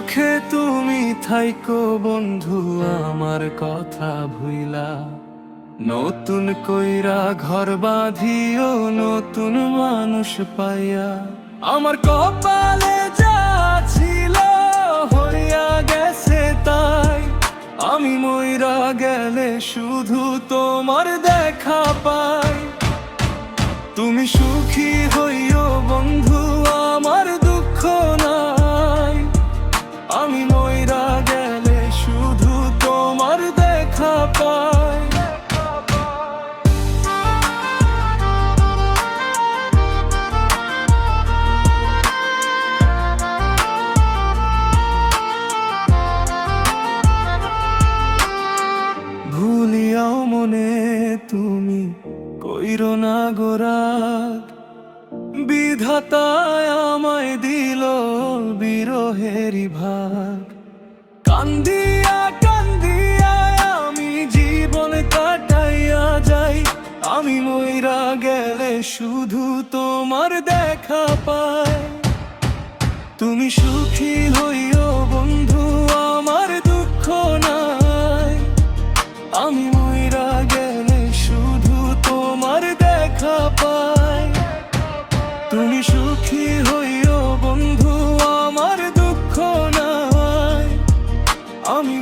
সুখে তুমি থাইকো বন্ধু আমার কথা ভুইলা, নতুন কইরা ঘর বাঁধিও নতুন মানুষ পাইয়া। আমার কপালে যা ছিল হইয়া গেছে তাই, আমি মইরা গেলে শুধু তোমার দেখা পাই। তুমি সুখী হইও বন্ধু আমার দুঃখ নাই, আমি মইরা গেলে শুধু তোমার দেখা পাই। ভুলিয়াও মনে তুমি কইরো না গোরাগ, বিধাতায় আমায় দিল বিরহেরি ভাগ। কান্দিয়া কান্দিয়া আমি জীবন কাটাইয়া যাই, আমি মইরা গেলে শুধু তোমার দেখা পাই। তুমি সুখী হইও বন্ধু আমার দুঃখ নাই, আমি মইরা গেলে শুধু তোমার দেখা পাই। তুমি সুখী হইও বন্ধু আমার দুঃখ নাই, আমি